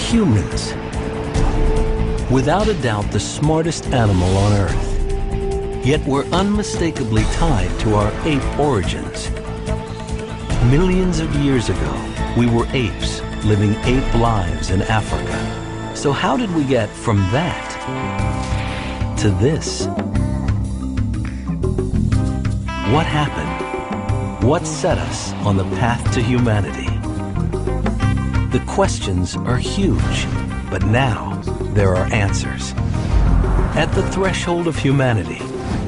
Humans. Without a doubt, the smartest animal on Earth. Yet we're unmistakably tied to our ape origins. Millions of years ago, we were apes living ape lives in Africa. So how did we get from that to this? What happened? What set us on the path to humanity? The questions are huge, but now there are answers. At the threshold of humanity,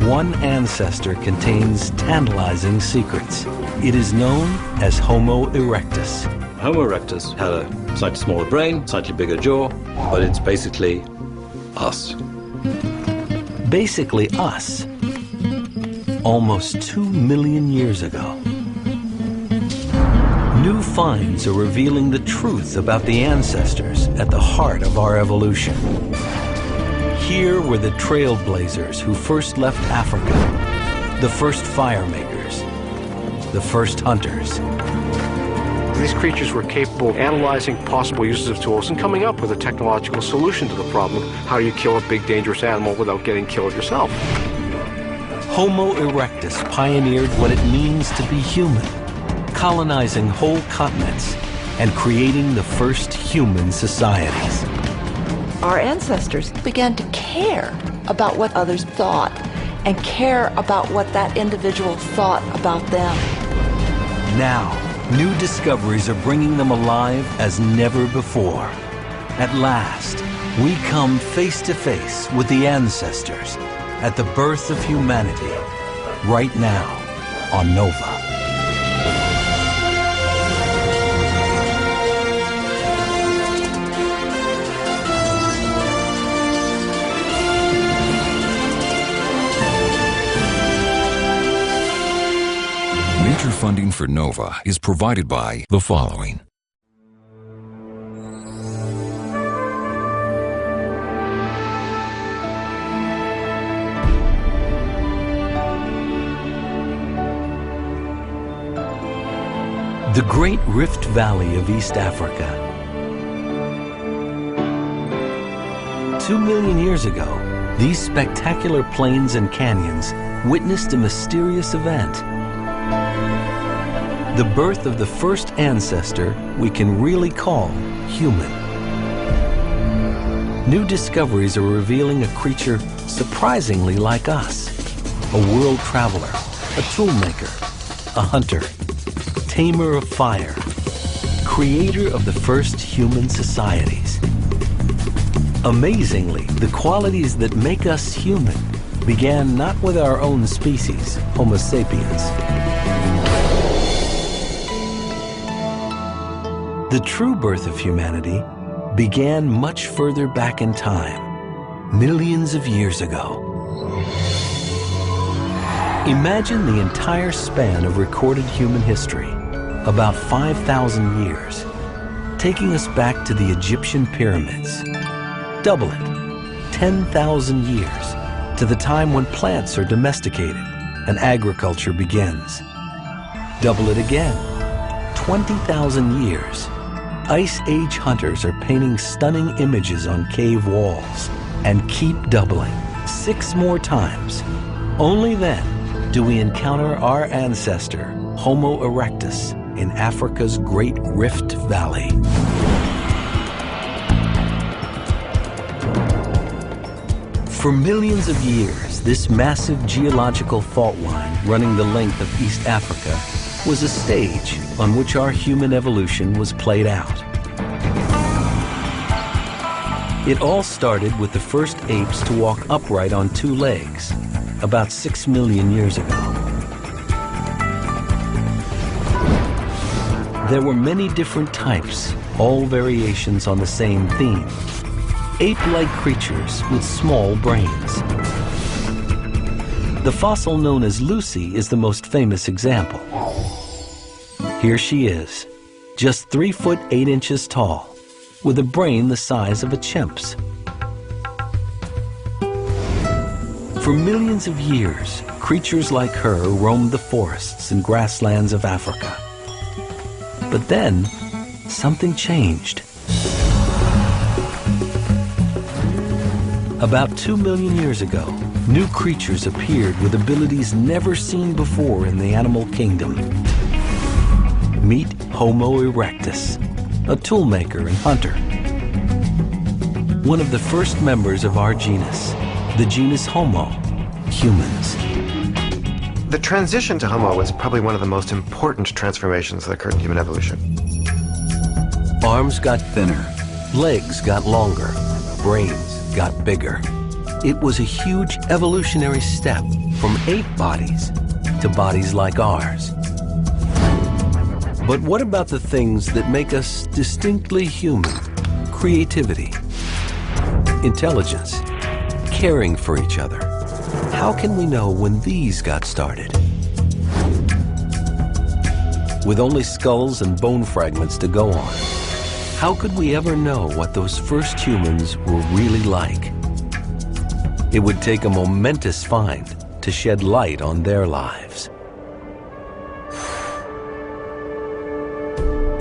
one ancestor contains tantalizing secrets. It is known as Homo erectus. Homo erectus had a slightly smaller brain, slightly bigger jaw, but it's basically us. Basically us, almost 2 million years ago. New finds are revealing the truth about the ancestors at the heart of our evolution. Here were the trailblazers who first left Africa, the first fire makers, the first hunters. These creatures were capable of analyzing possible uses of tools and coming up with a technological solution to the problem of how do you kill a big dangerous animal without getting killed yourself. Homo erectus pioneered what it means to be human, colonizing whole continents and creating the first human societies. Our ancestors began to care about what others thought and care about what that individual thought about them. Now, new discoveries are bringing them alive as never before. At last, we come face to face with the ancestors at the birth of humanity, right now on Nova. Major funding for NOVA is provided by the following. The Great Rift Valley of East Africa. 2 million years ago, these spectacular plains and canyons witnessed a mysterious event. The birth of the first ancestor we can really call human. New discoveries are revealing a creature surprisingly like us. A world traveler, a toolmaker, a hunter, tamer of fire, creator of the first human societies. Amazingly, the qualities that make us human began not with our own species, Homo sapiens. The true birth of humanity began much further back in time, millions of years ago. Imagine the entire span of recorded human history, about 5,000 years, taking us back to the Egyptian pyramids. Double it, 10,000 years, to the time when plants are domesticated and agriculture begins. Double it again, 20,000 years. Ice Age hunters are painting stunning images on cave walls, and keep doubling 6 more times. Only then do we encounter our ancestor, Homo erectus, in Africa's Great Rift Valley. For millions of years, this massive geological fault line running the length of East Africa was a stage on which our human evolution was played out. It all started with the first apes to walk upright on 2 legs, about 6 million years ago. There were many different types, all variations on the same theme. Ape-like creatures with small brains. The fossil known as Lucy is the most famous example. Here she is, just 3 foot 8 inches tall, with a brain the size of a chimp's. For millions of years, creatures like her roamed the forests and grasslands of Africa. But then, something changed. About 2 million years ago, new creatures appeared with abilities never seen before in the animal kingdom. Meet Homo erectus, a toolmaker and hunter. One of the first members of our genus, the genus Homo, humans. The transition to Homo was probably one of the most important transformations that occurred in human evolution. Arms got thinner, legs got longer, brains got bigger. It was a huge evolutionary step from ape bodies to bodies like ours. But what about the things that make us distinctly human? Creativity, intelligence, caring for each other. How can we know when these got started? With only skulls and bone fragments to go on, how could we ever know what those first humans were really like? It would take a momentous find to shed light on their lives.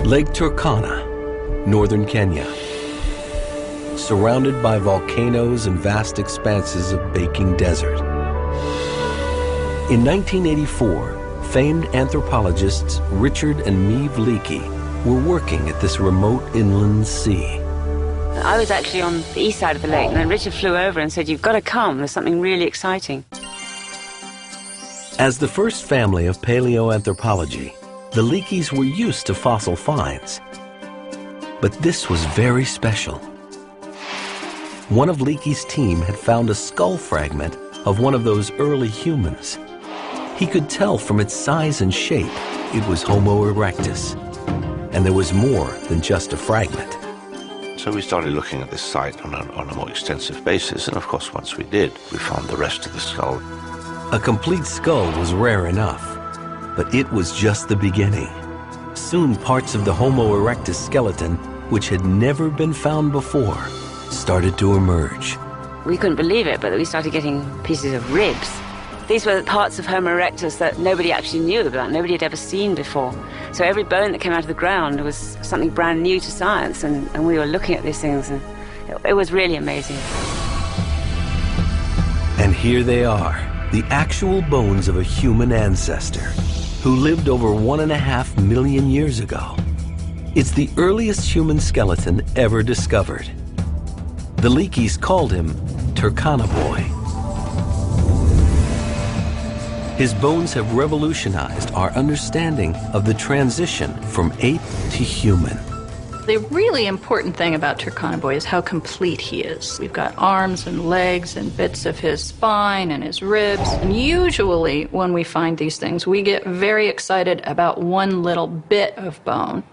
Lake Turkana, northern Kenya. Surrounded by volcanoes and vast expanses of baking desert. In 1984, famed anthropologists Richard and Meave Leakey were working at this remote inland sea. I was actually on the east side of the lake, and then Richard flew over and said, "You've got to come, there's something really exciting." As the first family of paleoanthropology, the Leakeys were used to fossil finds. But this was very special. One of Leakey's team had found a skull fragment of one of those early humans. He could tell from its size and shape it was Homo erectus. And there was more than just a fragment. So we started looking at this site on a more extensive basis, and of course once we did, we found the rest of the skull. A complete skull was rare enough, but it was just the beginning. Soon parts of the Homo erectus skeleton, which had never been found before, started to emerge. We couldn't believe it, but we started getting pieces of ribs. These were parts of Homo erectus that nobody actually knew about, nobody had ever seen before. So every bone that came out of the ground was something brand new to science, and we were looking at these things, and it was really amazing. And here they are, the actual bones of a human ancestor who lived over 1.5 million years ago. It's the earliest human skeleton ever discovered. The Leakeys called him Turkana Boy. His bones have revolutionized our understanding of the transition from ape to human. The really important thing about Turkana Boy is how complete he is. We've got arms and legs and bits of his spine and his ribs. And usually when we find these things, we get very excited about one little bit of bone.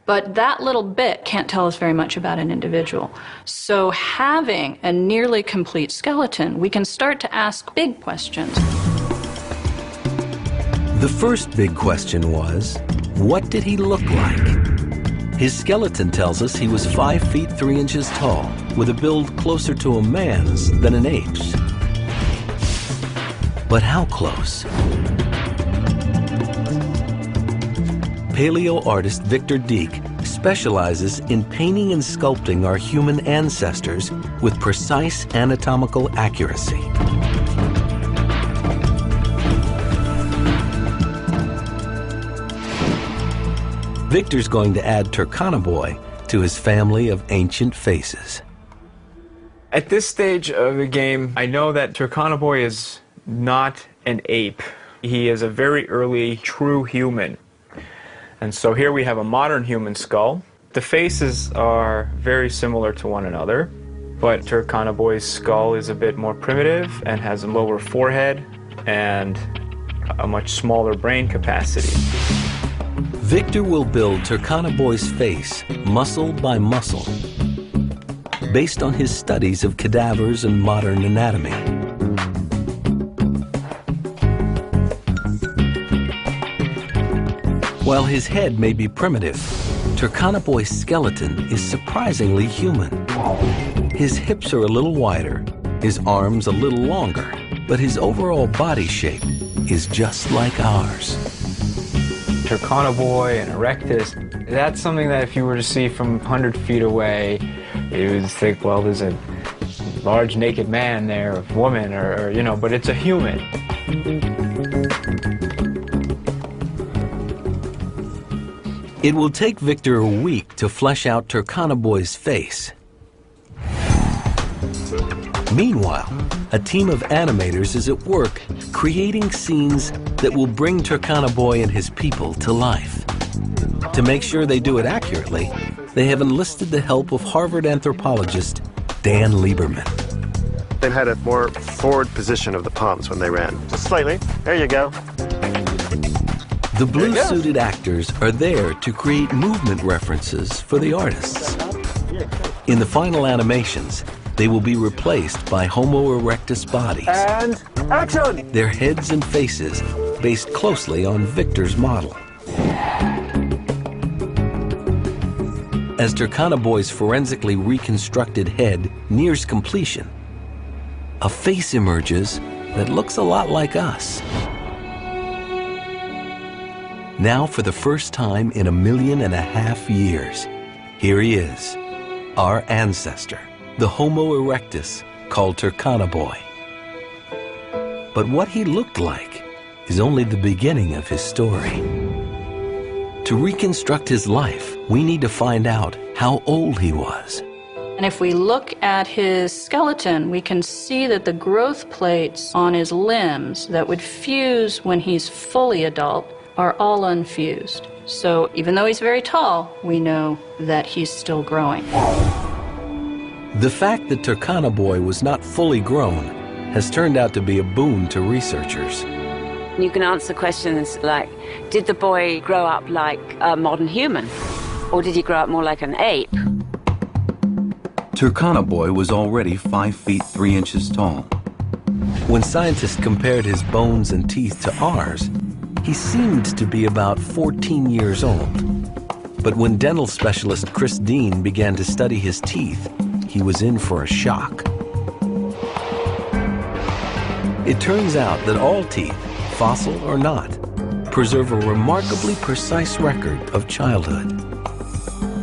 But that little bit can't tell us very much about an individual. So having a nearly complete skeleton, we can start to ask big questions. The first big question was, what did he look like? His skeleton tells us he was 5 feet 3 inches tall, with a build closer to a man's than an ape's. But how close? Paleo artist Victor Dieck specializes in painting and sculpting our human ancestors with precise anatomical accuracy. Victor's going to add Turkana Boy to his family of ancient faces. At this stage of the game, I know that Turkana Boy is not an ape. He is a very early true human. And so here we have a modern human skull. The faces are very similar to one another, but Turkana Boy's skull is a bit more primitive and has a lower forehead and a much smaller brain capacity. Victor will build Turkana Boy's face muscle by muscle, based on his studies of cadavers and modern anatomy. While his head may be primitive, Turkana Boy's skeleton is surprisingly human. His hips are a little wider, his arms a little longer, but his overall body shape is just like ours. Turkana Boy and Erectus, that's something that if you were to see from 100 feet away, you would think, well, there's a large naked man there, or woman, or you know, but it's a human. It will take Victor a week to flesh out Turkana-boy's face. Meanwhile, a team of animators is at work creating scenes that will bring Turkana-boy and his people to life. To make sure they do it accurately, they have enlisted the help of Harvard anthropologist Dan Lieberman. They had a more forward position of the palms when they ran. Just slightly. There you go. The blue-suited actors are there to create movement references for the artists. In the final animations, they will be replaced by Homo erectus bodies. And action! Their heads and faces based closely on Victor's model. As Turkana-boy's forensically reconstructed head nears completion, a face emerges that looks a lot like us. Now, for the first time in 1.5 million years, here he is, our ancestor, the Homo erectus called Turkana-boy. But what he looked like is only the beginning of his story. To reconstruct his life, we need to find out how old he was. And if we look at his skeleton, we can see that the growth plates on his limbs that would fuse when he's fully adult are all unfused. So even though he's very tall, we know that he's still growing. The fact that Turkana-boy was not fully grown has turned out to be a boon to researchers. You can answer questions like, did the boy grow up like a modern human? Or did he grow up more like an ape? Turkana-boy was already 5 feet 3 inches tall. When scientists compared his bones and teeth to ours, he seemed to be about 14 years old. But when dental specialist Chris Dean began to study his teeth, he was in for a shock. It turns out that all teeth, fossil or not, preserve a remarkably precise record of childhood.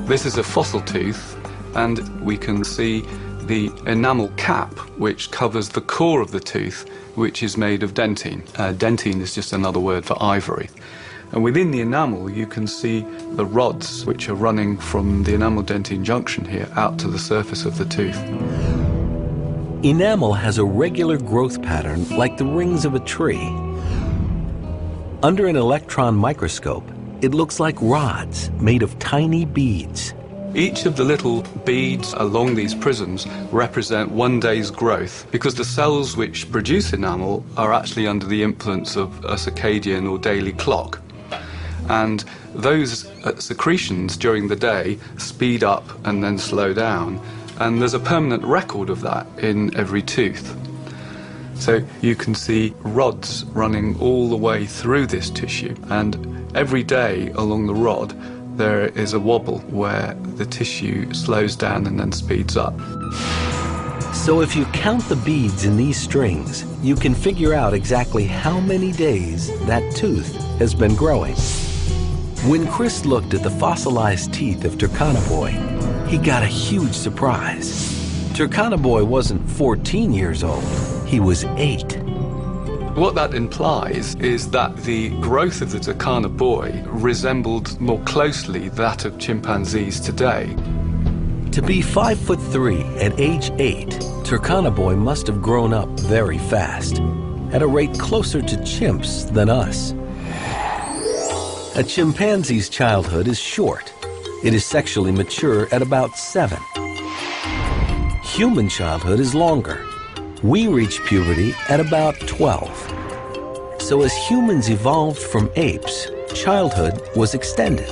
This is a fossil tooth, and we can see the enamel cap, which covers the core of the tooth, which is made of dentine. Dentine is just another word for ivory. And within the enamel, you can see the rods, which are running from the enamel-dentine junction here out to the surface of the tooth. Enamel has a regular growth pattern like the rings of a tree. Under an electron microscope, it looks like rods made of tiny beads. Each of the little beads along these prisms represent one day's growth, because the cells which produce enamel are actually under the influence of a circadian or daily clock. And those secretions during the day speed up and then slow down. And there's a permanent record of that in every tooth. So you can see rods running all the way through this tissue. And every day along the rod, there is a wobble where the tissue slows down and then speeds up. So if you count the beads in these strings, you can figure out exactly how many days that tooth has been growing. When Chris looked at the fossilized teeth of Turkana-boy, he got a huge surprise. Turkana-boy wasn't 14 years old, he was 8. What that implies is that the growth of the Turkana-boy resembled more closely that of chimpanzees today. To be 5'3" at age 8, Turkana-boy must have grown up very fast, at a rate closer to chimps than us. A chimpanzee's childhood is short. It is sexually mature at about 7. Human childhood is longer. We reach puberty at about 12. So as humans evolved from apes, childhood was extended.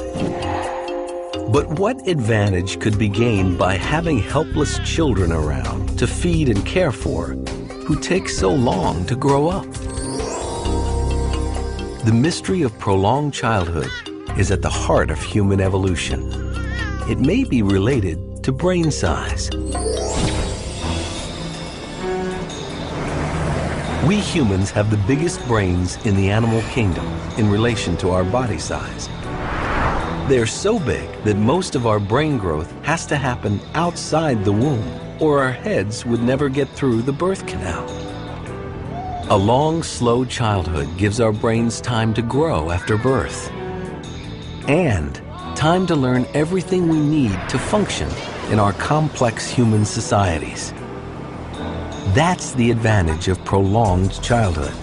But what advantage could be gained by having helpless children around to feed and care for who take so long to grow up? The mystery of prolonged childhood is at the heart of human evolution. It may be related to brain size. We humans have the biggest brains in the animal kingdom in relation to our body size. They're so big that most of our brain growth has to happen outside the womb. or our heads would never get through the birth canal. A long, slow childhood gives our brains time to grow after birth, and time to learn everything we need to function in our complex human societies. That's the advantage of prolonged childhood,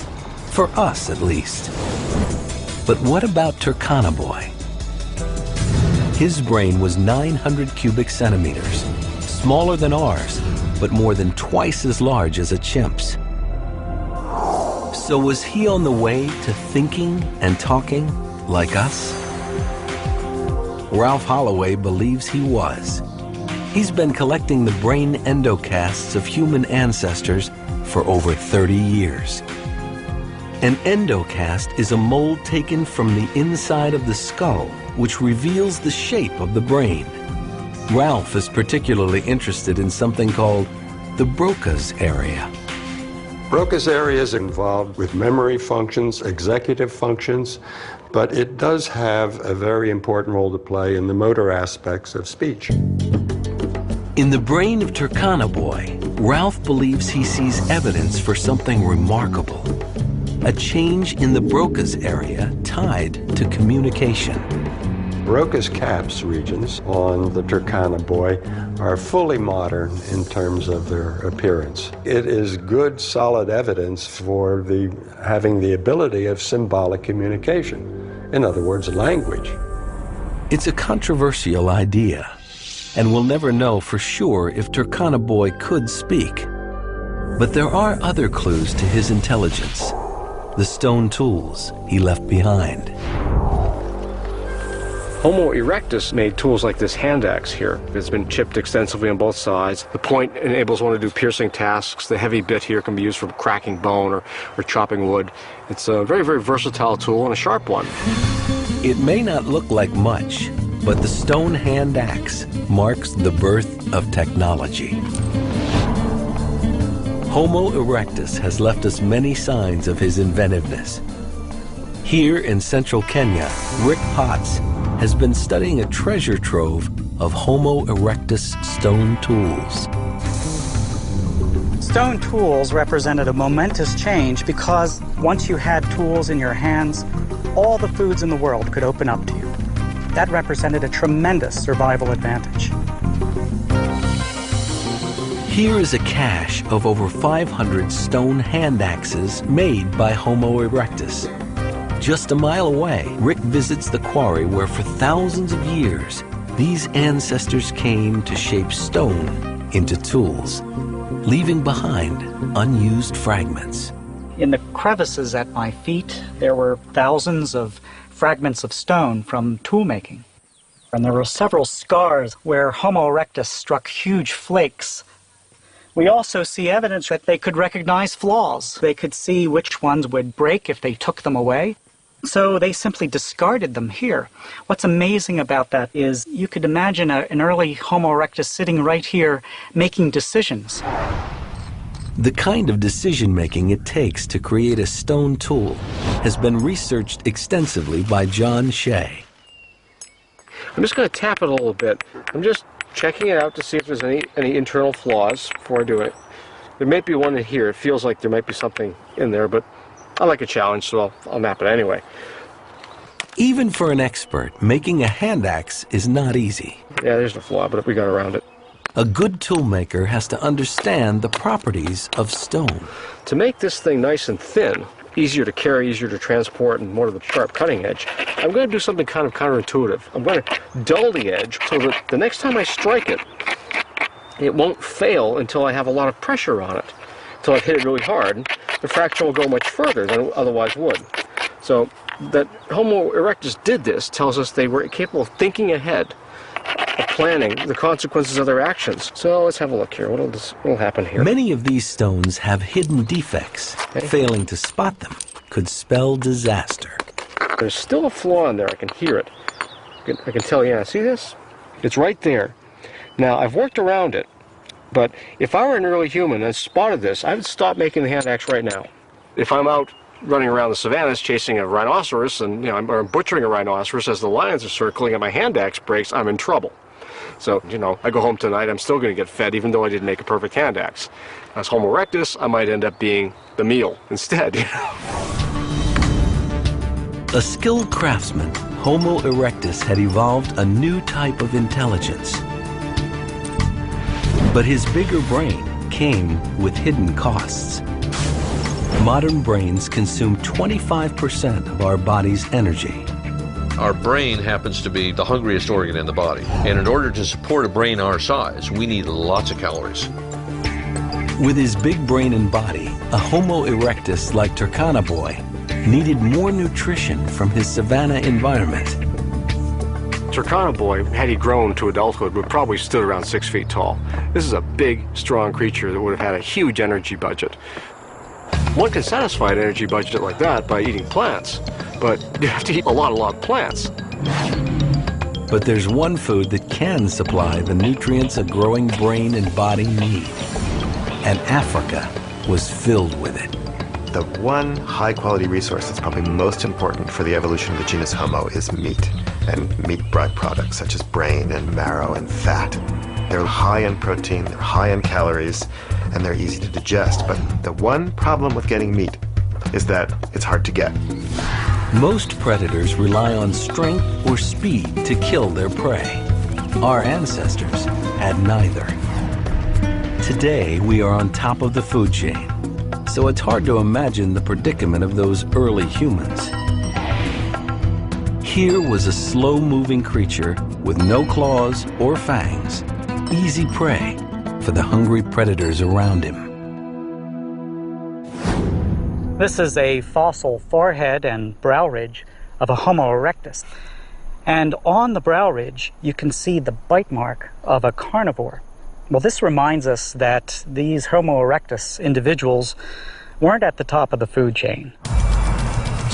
for us at least. But what about Turkana Boy? His brain was 900 cubic centimeters, smaller than ours, but more than twice as large as a chimp's. So was he on the way to thinking and talking like us? Ralph Holloway believes he was. He's been collecting the brain endocasts of human ancestors for over 30 years. An endocast is a mold taken from the inside of the skull, which reveals the shape of the brain. Ralph is particularly interested in something called the Broca's area. Broca's area is involved with memory functions, executive functions, but it does have a very important role to play in the motor aspects of speech. In the brain of Turkana Boy, Ralph believes he sees evidence for something remarkable. A change in the Broca's area tied to communication. Broca's caps regions on the Turkana Boy are fully modern in terms of their appearance. It is good, solid evidence for having the ability of symbolic communication. In other words, language. It's a controversial idea, and we'll never know for sure if Turkana Boy could speak. But there are other clues to his intelligence. The stone tools he left behind. Homo erectus made tools like this hand axe here. It's been chipped extensively on both sides. The point enables one to do piercing tasks. The heavy bit here can be used for cracking bone or chopping wood. It's a very, very versatile tool and a sharp one. It may not look like much, but the stone hand axe marks the birth of technology. Homo erectus has left us many signs of his inventiveness. Here in central Kenya, Rick Potts has been studying a treasure trove of Homo erectus stone tools. Stone tools represented a momentous change because once you had tools in your hands, all the foods in the world could open up to you. That represented a tremendous survival advantage. Here is a cache of over 500 stone hand axes made by Homo erectus. Just a mile away, Rick visits the quarry where for thousands of years, these ancestors came to shape stone into tools, leaving behind unused fragments. In the crevices at my feet, there were thousands of fragments of stone from tool making. And there were several scars where Homo erectus struck huge flakes. We also see evidence that they could recognize flaws. They could see which ones would break if they took them away. So they simply discarded them here. What's amazing about that is you could imagine an early Homo erectus sitting right here making decisions. The kind of decision-making it takes to create a stone tool has been researched extensively by John Shea. I'm just going to tap it a little bit. I'm just checking it out to see if there's any internal flaws before I do it. There may be one in here. It feels like there might be something in there, but I like a challenge, so I'll map it anyway. Even for an expert, making a hand axe is not easy. Yeah, there's the flaw, but we got around it. A good toolmaker has to understand the properties of stone. To make this thing nice and thin, easier to carry, easier to transport, and more of the sharp cutting edge, I'm going to do something kind of counterintuitive. I'm going to dull the edge so that the next time I strike it, it won't fail until I have a lot of pressure on it. Until I've hit it really hard, the fraction will go much further than it otherwise would. So that Homo erectus did this tells us they were capable of thinking ahead, of planning the consequences of their actions. So let's have a look here. What'll happen here? Many of these stones have hidden defects. Okay. Failing to spot them could spell disaster. There's still a flaw in there. I can hear it. I can tell, yeah, see this? It's right there. Now, I've worked around it, but if I were an early human and spotted this, I would stop making the hand axe right now. If I'm out running around the savannas chasing a rhinoceros and I'm butchering a rhinoceros as the lions are circling and my hand axe breaks, I'm in trouble. So, you know, I go home tonight, I'm still going to get fed even though I didn't make a perfect hand axe. As Homo erectus, I might end up being the meal instead, you know. A skilled craftsman, Homo erectus had evolved a new type of intelligence. But his bigger brain came with hidden costs. Modern brains consume 25% of our body's energy. Our brain happens to be the hungriest organ in the body. And in order to support a brain our size, we need lots of calories. With his big brain and body, a Homo erectus like Turkana boy needed more nutrition from his savanna environment. Turkana boy, had he grown to adulthood, would probably stood around 6 feet tall. This is a big, strong creature that would have had a huge energy budget. One can satisfy an energy budget like that by eating plants, but you have to eat a lot of plants. But there's one food that can supply the nutrients a growing brain and body need. And Africa was filled with it. The one high-quality resource that's probably most important for the evolution of the genus Homo is meat, and meat byproducts such as brain and marrow and fat. They're high in protein, they're high in calories, and they're easy to digest. But the one problem with getting meat is that it's hard to get. Most predators rely on strength or speed to kill their prey. Our ancestors had neither. Today, we are on top of the food chain, so it's hard to imagine the predicament of those early humans. Here was a slow-moving creature with no claws or fangs, easy prey for the hungry predators around him. This is a fossil forehead and brow ridge of a Homo erectus. And on the brow ridge, you can see the bite mark of a carnivore. Well, this reminds us that these Homo erectus individuals weren't at the top of the food chain.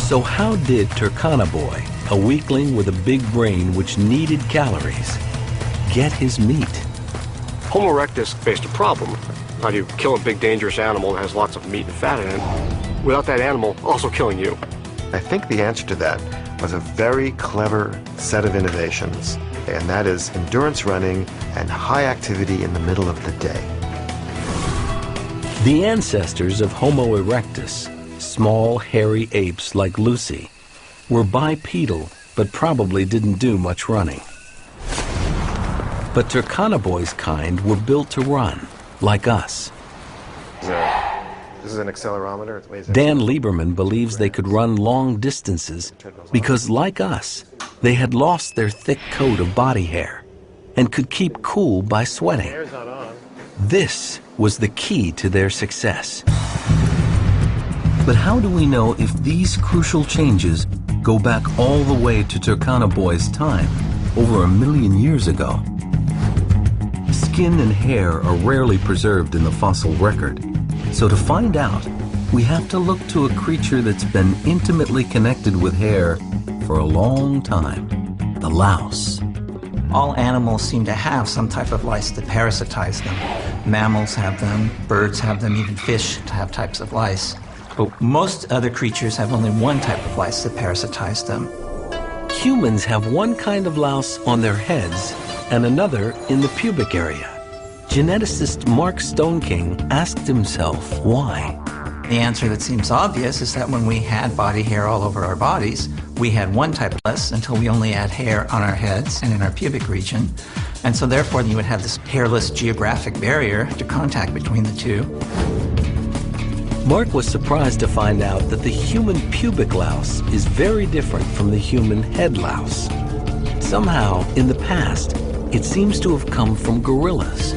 So how did Turkana boy, a weakling with a big brain which needed calories, get his meat? Homo erectus faced a problem. How do you kill a big dangerous animal that has lots of meat and fat in it without that animal also killing you? I think the answer to that was a very clever set of innovations, and that is endurance running and high activity in the middle of the day. The ancestors of Homo erectus, small, hairy apes like Lucy, were bipedal but probably didn't do much running. But Turkana boy's kind were built to run, like us. This is an accelerometer. It weighs Dan Lieberman believes they could run long distances because, like us, they had lost their thick coat of body hair and could keep cool by sweating. This was the key to their success. But how do we know if these crucial changes go back all the way to Turkana boy's time, over 1 million years ago? Skin and hair are rarely preserved in the fossil record. So to find out, we have to look to a creature that's been intimately connected with hair for a long time, the louse. All animals seem to have some type of lice that parasitize them. Mammals have them, birds have them, even fish have types of lice. But most other creatures have only one type of lice that parasitize them. Humans have one kind of louse on their heads and another in the pubic area. Geneticist Mark Stoneking asked himself why. The answer that seems obvious is that when we had body hair all over our bodies, we had one type of lice until we only had hair on our heads and in our pubic region. And so therefore you would have this hairless geographic barrier to contact between the two. Mark was surprised to find out that the human pubic louse is very different from the human head louse. Somehow, in the past, it seems to have come from gorillas.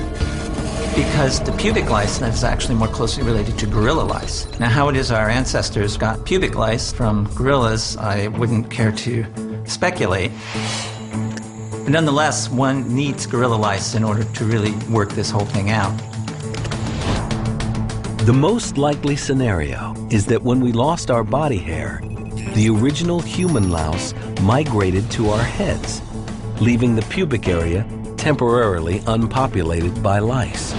Because the pubic lice is actually more closely related to gorilla lice. Now, how it is our ancestors got pubic lice from gorillas, I wouldn't care to speculate. But nonetheless, one needs gorilla lice in order to really work this whole thing out. The most likely scenario is that when we lost our body hair, the original human louse migrated to our heads, leaving the pubic area temporarily unpopulated by lice.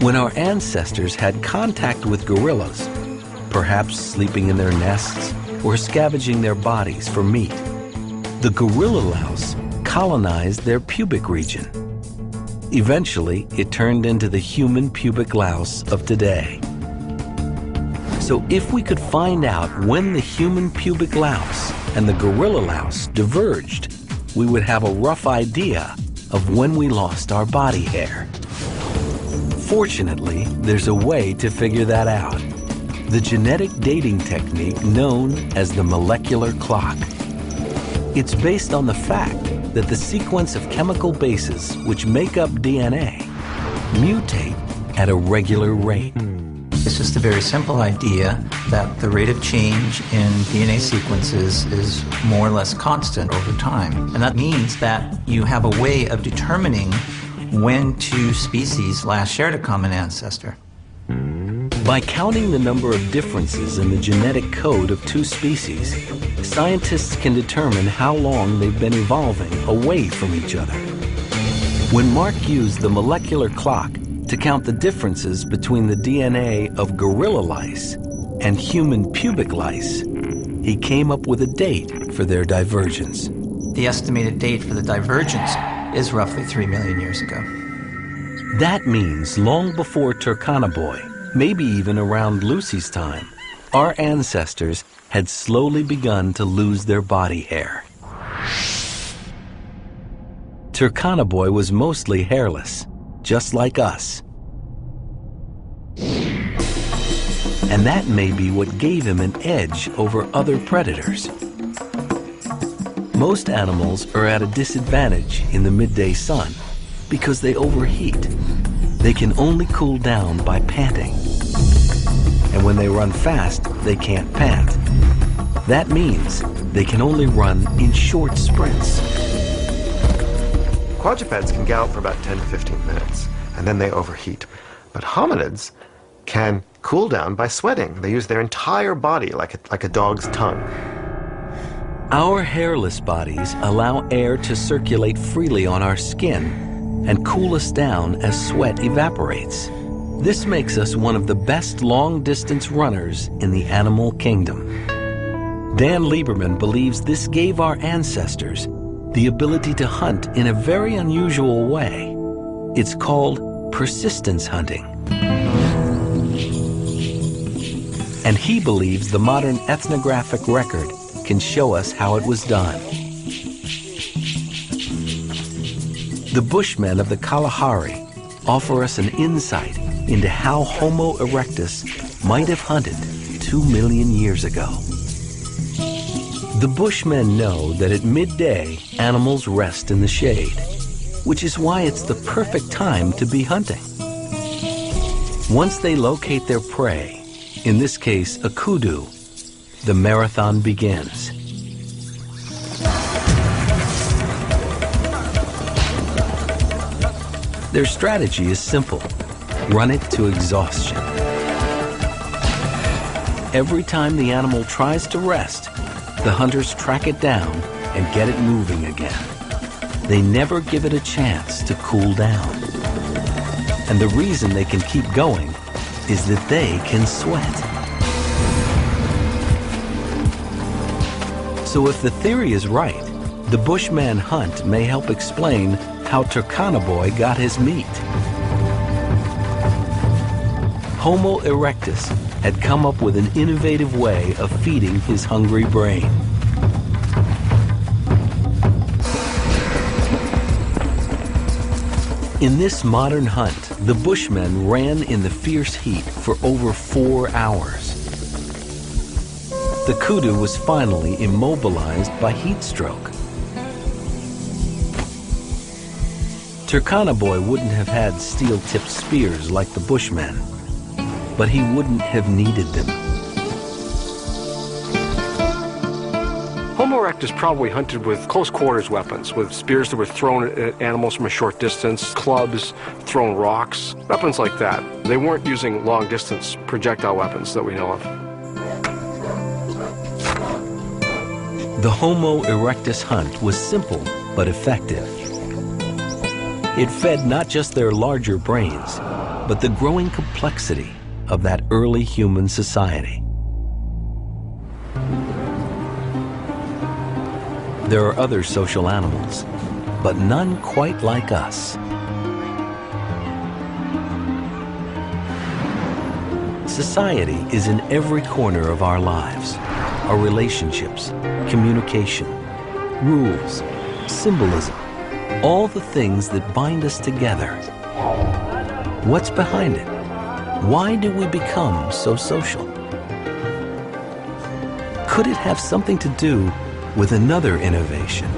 When our ancestors had contact with gorillas, perhaps sleeping in their nests or scavenging their bodies for meat, the gorilla louse colonized their pubic region Eventually, it turned into the human pubic louse of today. So if we could find out when the human pubic louse and the gorilla louse diverged, we would have a rough idea of when we lost our body hair. Fortunately, there's a way to figure that out. The genetic dating technique known as the molecular clock. It's based on the fact that the sequence of chemical bases which make up DNA mutate at a regular rate. It's just a very simple idea that the rate of change in DNA sequences is more or less constant over time. And that means that you have a way of determining when two species last shared a common ancestor. By counting the number of differences in the genetic code of two species, scientists can determine how long they've been evolving away from each other. When Mark used the molecular clock to count the differences between the DNA of gorilla lice and human pubic lice, he came up with a date for their divergence. The estimated date for the divergence is roughly 3 million years ago. That means long before Turkana-Boy, maybe even around Lucy's time, our ancestors had slowly begun to lose their body hair. Turkana-Boy was mostly hairless, just like us. And that may be what gave him an edge over other predators. Most animals are at a disadvantage in the midday sun because they overheat. They can only cool down by panting. And when they run fast, they can't pant. That means they can only run in short sprints. Quadrupeds can gallop for about 10 to 15 minutes, and then they overheat. But hominids can cool down by sweating. They use their entire body like a dog's tongue. Our hairless bodies allow air to circulate freely on our skin and cool us down as sweat evaporates. This makes us one of the best long-distance runners in the animal kingdom. Dan Lieberman believes this gave our ancestors the ability to hunt in a very unusual way. It's called persistence hunting. And he believes the modern ethnographic record can show us how it was done. The Bushmen of the Kalahari offer us an insight into how Homo erectus might have hunted 2 million years ago. The Bushmen know that at midday, animals rest in the shade, which is why it's the perfect time to be hunting. Once they locate their prey, in this case a kudu, the marathon begins. Their strategy is simple. Run it to exhaustion. Every time the animal tries to rest, the hunters track it down and get it moving again. They never give it a chance to cool down. And the reason they can keep going is that they can sweat. So if the theory is right, the Bushman hunt may help explain how Turkana-Boy got his meat. Homo erectus had come up with an innovative way of feeding his hungry brain. In this modern hunt, the Bushmen ran in the fierce heat for over 4 hours. The kudu was finally immobilized by heat stroke. Turkana-Boy wouldn't have had steel-tipped spears like the Bushmen, but he wouldn't have needed them. Homo erectus probably hunted with close-quarters weapons, with spears that were thrown at animals from a short distance, clubs, thrown rocks, weapons like that. They weren't using long-distance projectile weapons that we know of. The Homo erectus hunt was simple but effective. It fed not just their larger brains, but the growing complexity of that early human society. There are other social animals, but none quite like us. Society is in every corner of our lives. Our relationships, communication, rules, symbolism, all the things that bind us together. What's behind it? Why do we become so social? Could it have something to do with another innovation?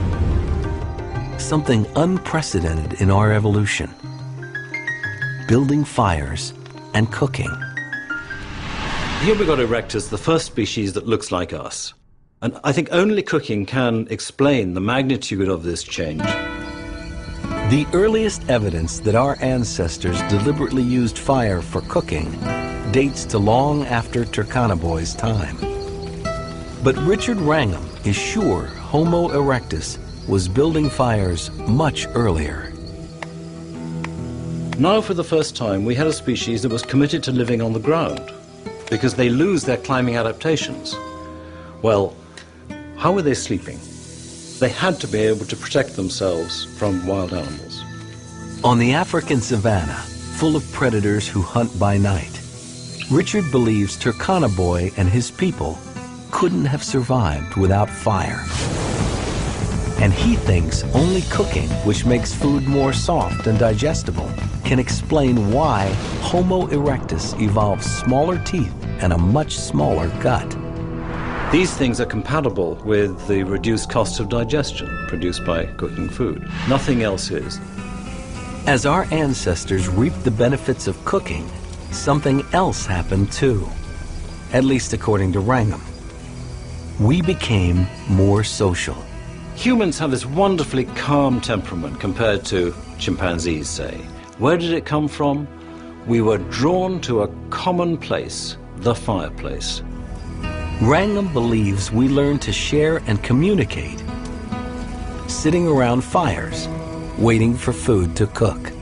Something unprecedented in our evolution. Building fires and cooking. Humanoid erectus, the first species that looks like us. And I think only cooking can explain the magnitude of this change. The earliest evidence that our ancestors deliberately used fire for cooking dates to long after Turkana time. But Richard Wrangham is sure Homo erectus was building fires much earlier. Now, for the first time, we had a species that was committed to living on the ground because they lose their climbing adaptations. Well, how were they sleeping? They had to be able to protect themselves from wild animals. On the African savanna, full of predators who hunt by night, Richard believes Turkana and his people couldn't have survived without fire. And he thinks only cooking, which makes food more soft and digestible, can explain why Homo erectus evolved smaller teeth and a much smaller gut. These things are compatible with the reduced cost of digestion produced by cooking food. Nothing else is. As our ancestors reaped the benefits of cooking, something else happened too, at least according to Wrangham. We became more social. Humans have this wonderfully calm temperament compared to chimpanzees, say. Where did it come from? We were drawn to a common place, the fireplace. Wrangham believes we learn to share and communicate, sitting around fires, waiting for food to cook.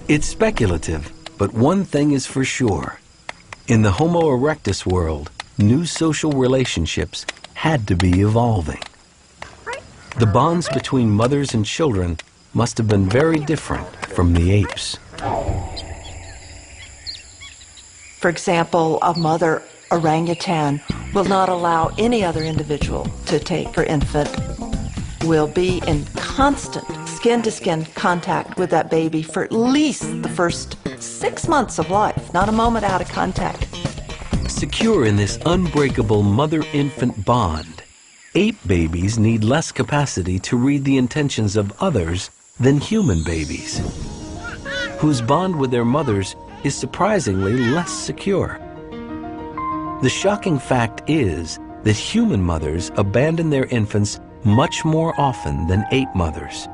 It's speculative, but one thing is for sure. In the Homo erectus world, new social relationships had to be evolving. The bonds between mothers and children must have been very different from the apes. For example, a mother orangutan will not allow any other individual to take her infant, will be in constant skin-to-skin contact with that baby for at least the first 6 months of life, not a moment out of contact. Secure in this unbreakable mother-infant bond, ape babies need less capacity to read the intentions of others than human babies, whose bond with their mothers is surprisingly less secure. The shocking fact is that human mothers abandon their infants much more often than ape mothers.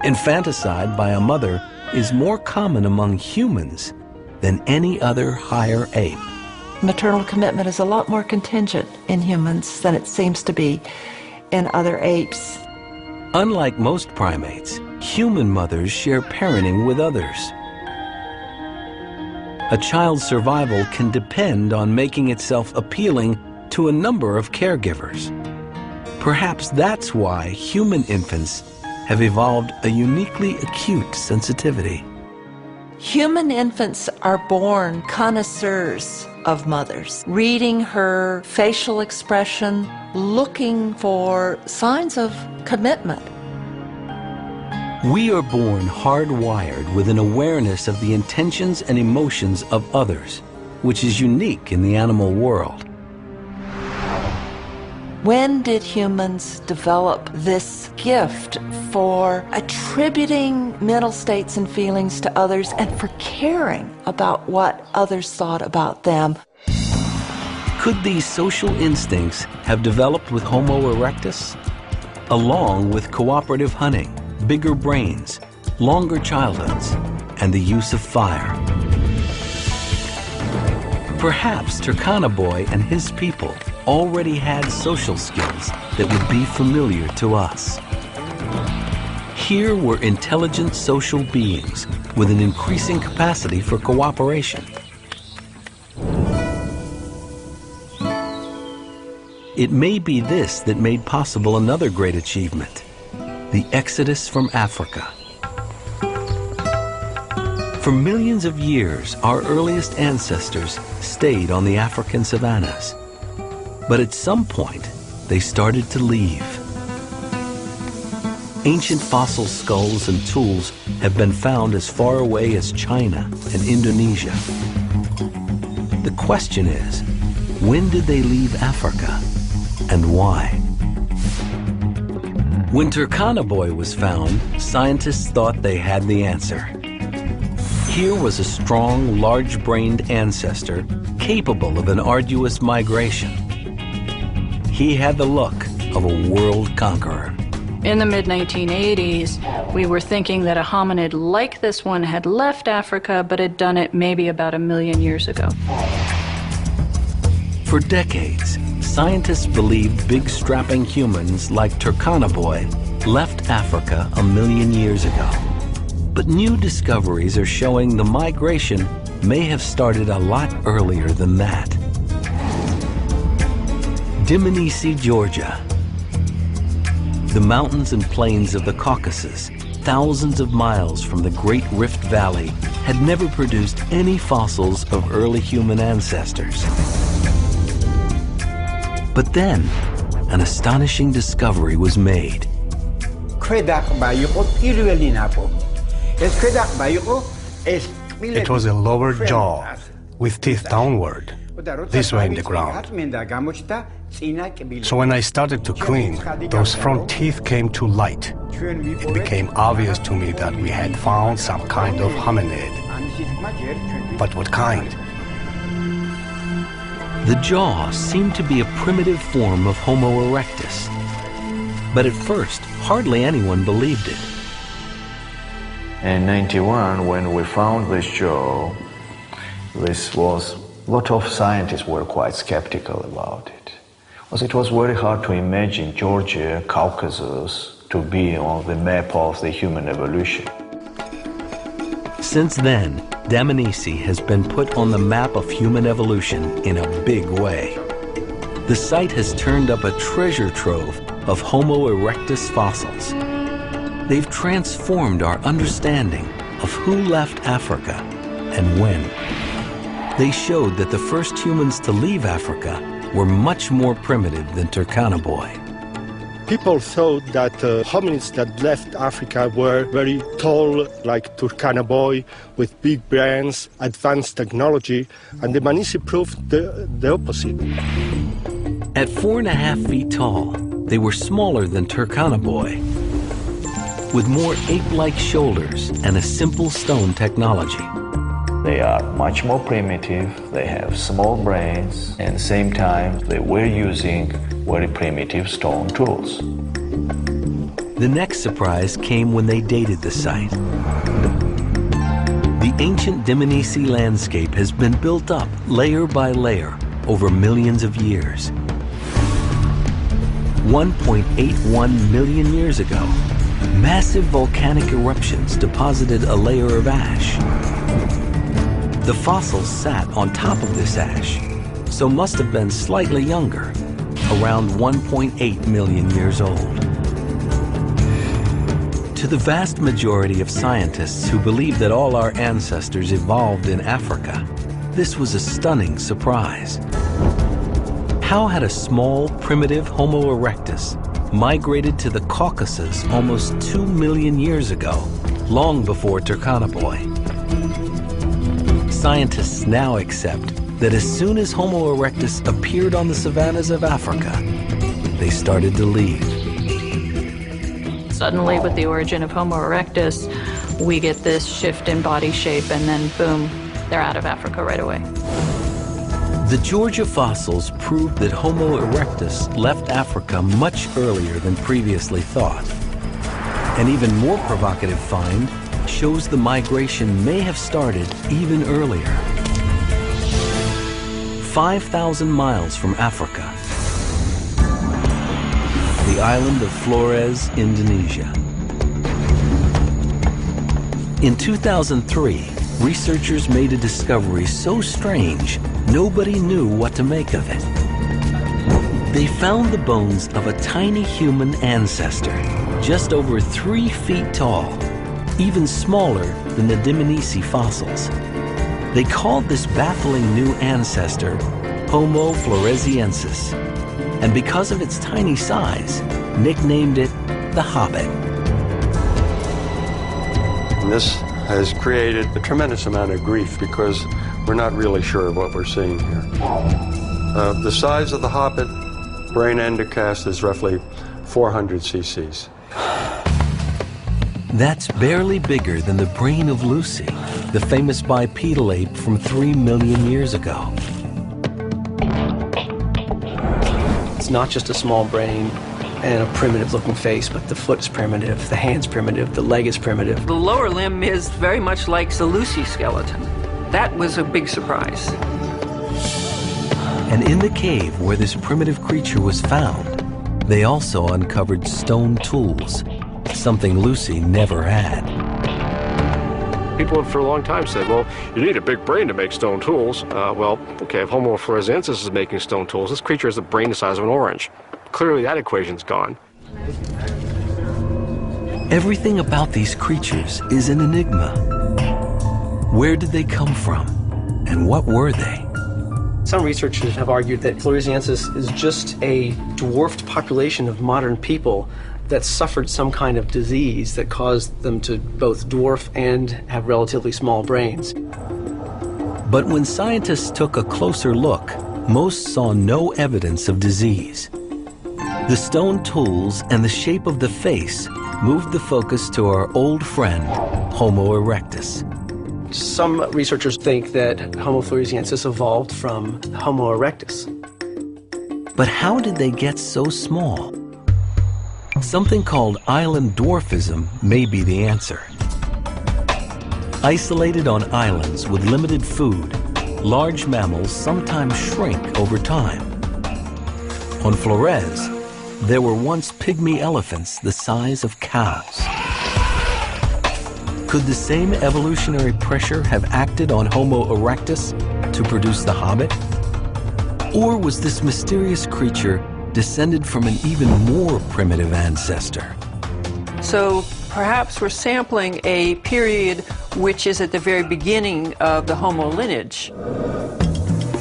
Infanticide by a mother is more common among humans than any other higher ape. Maternal commitment is a lot more contingent in humans than it seems to be in other apes. Unlike most primates, human mothers share parenting with others. A child's survival can depend on making itself appealing to a number of caregivers. Perhaps that's why human infants have evolved a uniquely acute sensitivity. Human infants are born connoisseurs of mothers, reading her facial expression, looking for signs of commitment. We are born hardwired with an awareness of the intentions and emotions of others, which is unique in the animal world. When did humans develop this gift for attributing mental states and feelings to others and for caring about what others thought about them? Could these social instincts have developed with Homo erectus, along with cooperative hunting, bigger brains, longer childhoods, and the use of fire? Perhaps Turkana and his people already had social skills that would be familiar to us. Here were intelligent social beings with an increasing capacity for cooperation. It may be this that made possible another great achievement, the exodus from Africa. For millions of years, our earliest ancestors stayed on the African savannas. But at some point, they started to leave. Ancient fossil skulls and tools have been found as far away as China and Indonesia. The question is, when did they leave Africa and why? When Turkana Boy was found, scientists thought they had the answer. Here was a strong, large-brained ancestor capable of an arduous migration. He had the look of a world conqueror. In the mid-1980s, we were thinking that a hominid like this one had left Africa, but had done it maybe about 1 million years ago. For decades, scientists believed big strapping humans like Turkana Boy left Africa 1 million years ago. But new discoveries are showing the migration may have started a lot earlier than that. Dmanisi, Georgia. The mountains and plains of the Caucasus, thousands of miles from the Great Rift Valley, had never produced any fossils of early human ancestors. But then, an astonishing discovery was made. It was a lower jaw with teeth downward, this way in the ground. So when I started to clean, those front teeth came to light. It became obvious to me that we had found some kind of hominid. But what kind? The jaw seemed to be a primitive form of Homo erectus. But at first, hardly anyone believed it. In 91, when we found this jaw, a lot of scientists were quite skeptical about it. Because it was very hard to imagine Georgia, Caucasus, to be on the map of the human evolution. Since then, Dmanisi has been put on the map of human evolution in a big way. The site has turned up a treasure trove of Homo erectus fossils. They've transformed our understanding of who left Africa and when. They showed that the first humans to leave Africa were much more primitive than Turkana Boy. People thought that hominids that left Africa were very tall, like Turkana Boy, with big brains, advanced technology, and Dmanisi proved the opposite. At 4.5 feet tall, they were smaller than Turkana Boy, with more ape-like shoulders and a simple stone technology. They are much more primitive, they have small brains, and at the same time they were using very primitive stone tools. The next surprise came when they dated the site. The ancient Dmanisi landscape has been built up layer by layer over millions of years. 1.81 million years ago, massive volcanic eruptions deposited a layer of ash. The fossils sat on top of this ash, so must have been slightly younger, around 1.8 million years old. To the vast majority of scientists who believe that all our ancestors evolved in Africa, this was a stunning surprise. How had a small, primitive Homo erectus migrated to the Caucasus almost 2 million years ago, long before Turkana Boy? Scientists now accept that as soon as Homo erectus appeared on the savannas of Africa, they started to leave. Suddenly, with the origin of Homo erectus, we get this shift in body shape, and then boom, they're out of Africa right away. The Georgia fossils prove that Homo erectus left Africa much earlier than previously thought. An even more provocative find shows the migration may have started even earlier. 5,000 miles from Africa, the island of Flores, Indonesia. In 2003, researchers made a discovery so strange, nobody knew what to make of it. They found the bones of a tiny human ancestor, just over 3 feet tall, even smaller than the Dmanisi fossils. They called this baffling new ancestor Homo floresiensis, and because of its tiny size, nicknamed it the Hobbit. This has created a tremendous amount of grief because we're not really sure what we're seeing here. The size of the Hobbit brain endocast is roughly 400 cc's. That's barely bigger than the brain of Lucy, the famous bipedal ape from 3 million years ago. It's not just a small brain and a primitive-looking face, but the foot is primitive, the hand's primitive, the leg is primitive. The lower limb is very much like the Lucy skeleton. That was a big surprise. And in the cave where this primitive creature was found, they also uncovered stone tools, something Lucy never had. People have for a long time said, well, you need a big brain to make stone tools. Well, okay, if Homo floresiensis is making stone tools, this creature has a brain the size of an orange. Clearly that equation's gone. Everything about these creatures is an enigma. Where did they come from? And what were they? Some researchers have argued that floresiensis is just a dwarfed population of modern people that suffered some kind of disease that caused them to both dwarf and have relatively small brains. But when scientists took a closer look, most saw no evidence of disease. The stone tools and the shape of the face moved the focus to our old friend, Homo erectus. Some researchers think that Homo floresiensis evolved from Homo erectus. But how did they get so small? Something called island dwarfism may be the answer. Isolated on islands with limited food, large mammals sometimes shrink over time. On Flores, there were once pygmy elephants the size of cows. Could the same evolutionary pressure have acted on Homo erectus to produce the Hobbit? Or was this mysterious creature descended from an even more primitive ancestor? So perhaps we're sampling a period which is at the very beginning of the Homo lineage.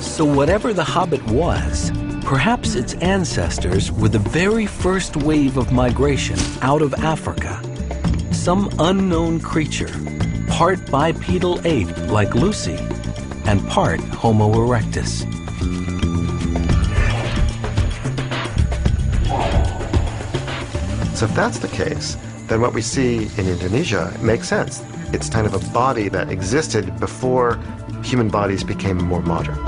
So whatever the Hobbit was, perhaps its ancestors were the very first wave of migration out of Africa. Some unknown creature, part bipedal ape like Lucy, and part Homo erectus. So if that's the case, then what we see in Indonesia makes sense. It's kind of a body that existed before human bodies became more modern.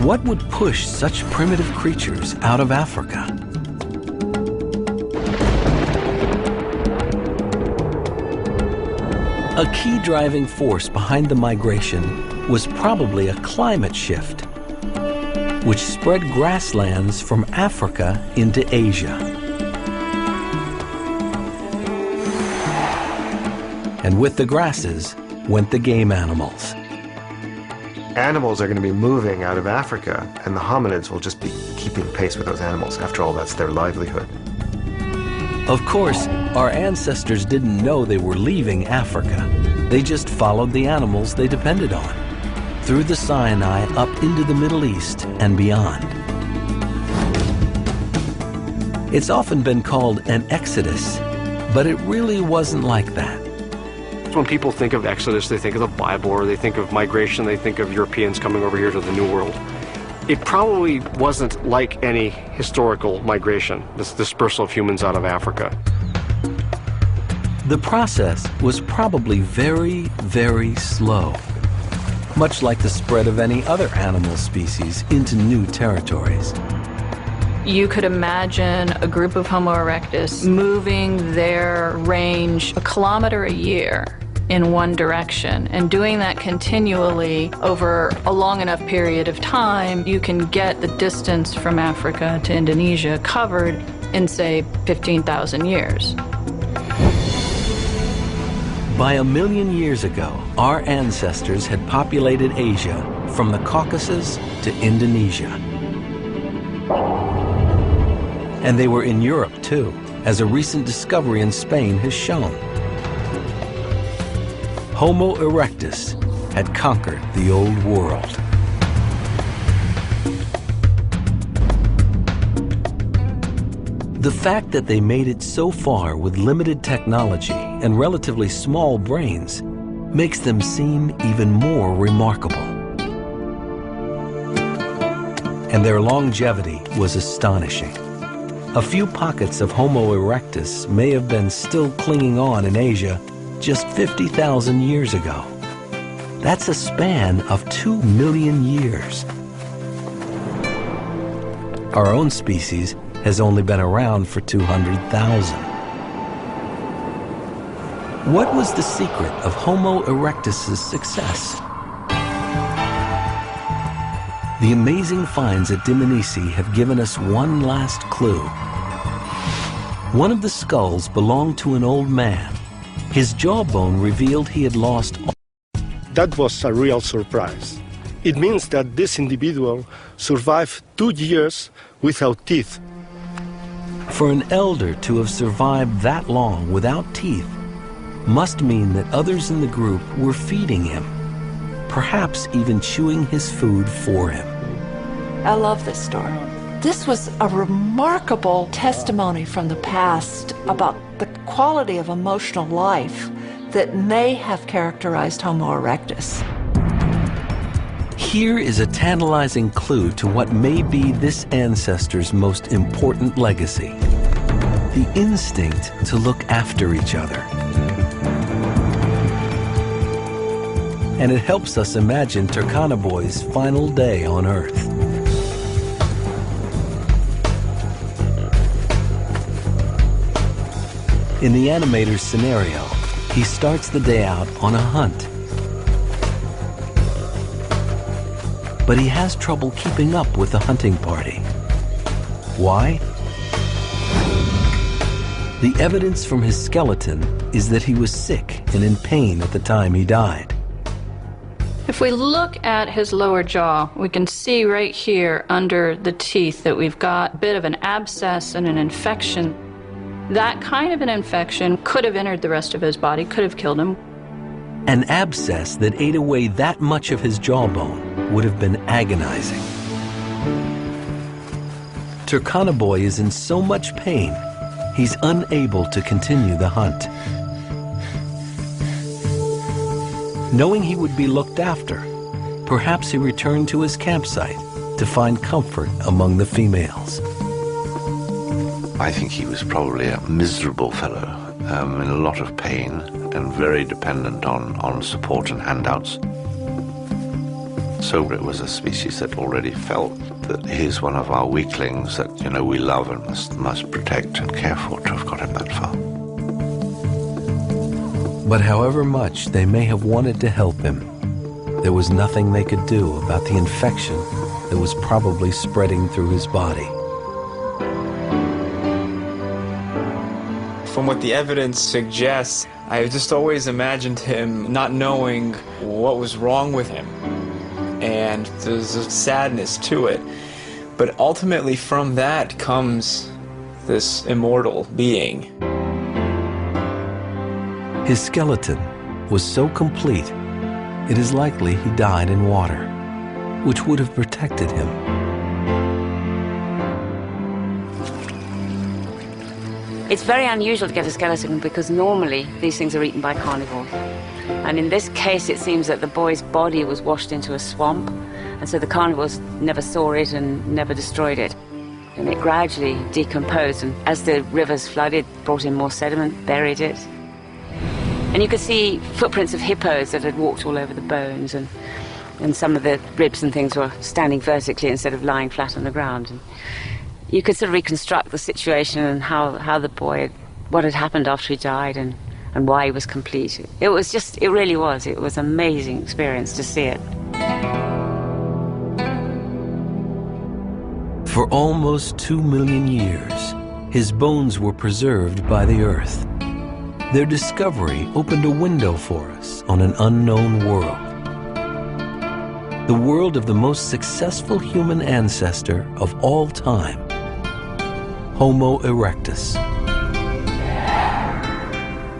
What would push such primitive creatures out of Africa? A key driving force behind the migration was probably a climate shift, which spread grasslands from Africa into Asia. And with the grasses went the game animals. Animals are going to be moving out of Africa, and the hominids will just be keeping pace with those animals. After all, that's their livelihood. Of course, our ancestors didn't know they were leaving Africa. They just followed the animals they depended on, through the Sinai up into the Middle East and beyond. It's often been called an exodus, but it really wasn't like that. When people think of Exodus, they think of the Bible, or they think of migration, they think of Europeans coming over here to the New World. It probably wasn't like any historical migration, this dispersal of humans out of Africa. The process was probably very, very slow, much like the spread of any other animal species into new territories. You could imagine a group of Homo erectus moving their range 1 kilometer a year in one direction, and doing that continually over a long enough period of time, you can get the distance from Africa to Indonesia covered in, say, 15,000 years. By 1 million years ago, our ancestors had populated Asia from the Caucasus to Indonesia. And they were in Europe, too. as a recent discovery in Spain has shown. Homo erectus had conquered the old world. The fact that they made it so far with limited technology and relatively small brains makes them seem even more remarkable. And their longevity was astonishing. A few pockets of Homo erectus may have been still clinging on in Asia just 50,000 years ago. That's a span of 2 million years. Our own species has only been around for 200,000. What was the secret of Homo erectus's success? The amazing finds at Dmanisi have given us one last clue. One of the skulls belonged to an old man. His jawbone revealed he had lost all. That was a real surprise. It means that this individual survived 2 years without teeth. For an elder to have survived that long without teeth must mean that others in the group were feeding him, perhaps even chewing his food for him. I love this story. This was a remarkable testimony from the past about the quality of emotional life that may have characterized Homo erectus. Here is a tantalizing clue to what may be this ancestor's most important legacy: the instinct to look after each other. And it helps us imagine Turkana Boy's final day on Earth. In the animator's scenario, he starts the day out on a hunt. But he has trouble keeping up with the hunting party. Why? The evidence from his skeleton is that he was sick and in pain at the time he died. If we look at his lower jaw, we can see right here under the teeth that we've got a bit of an abscess and an infection. That kind of an infection could have entered the rest of his body, could have killed him. An abscess that ate away that much of his jawbone would have been agonizing. Turkana Boy is in so much pain, he's unable to continue the hunt. Knowing he would be looked after, perhaps he returned to his campsite to find comfort among the females. I think he was probably a miserable fellow, in a lot of pain and very dependent on support and handouts. So it was a species that already felt that he's one of our weaklings that, you know, we love and must protect and care for, to have got him that far. But however much they may have wanted to help him, there was nothing they could do about the infection that was probably spreading through his body. From what the evidence suggests, I just always imagined him not knowing what was wrong with him. And there's a sadness to it. But ultimately from that comes this immortal being. His skeleton was so complete, it is likely he died in water, which would have protected him. It's very unusual to get a skeleton because normally these things are eaten by carnivores. And in this case, it seems that the boy's body was washed into a swamp, and so the carnivores never saw it and never destroyed it. And it gradually decomposed, and as the rivers flooded, brought in more sediment, buried it. And you could see footprints of hippos that had walked all over the bones, and some of the ribs and things were standing vertically instead of lying flat on the ground. And you could sort of reconstruct the situation and how the boy, what had happened after he died and why he was complete. It really was an amazing experience to see it. For almost 2 million years, his bones were preserved by the earth. Their discovery opened a window for us on an unknown world. The world of the most successful human ancestor of all time, Homo erectus.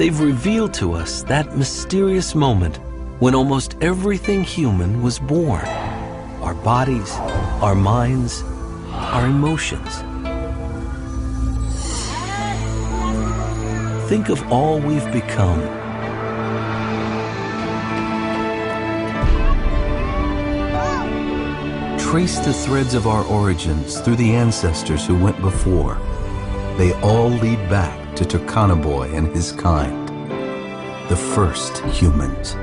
They've revealed to us that mysterious moment when almost everything human was born. Our bodies, our minds, our emotions. Think of all we've become. Trace the threads of our origins through the ancestors who went before. They all lead back to Turkana Boy and his kind, the first humans.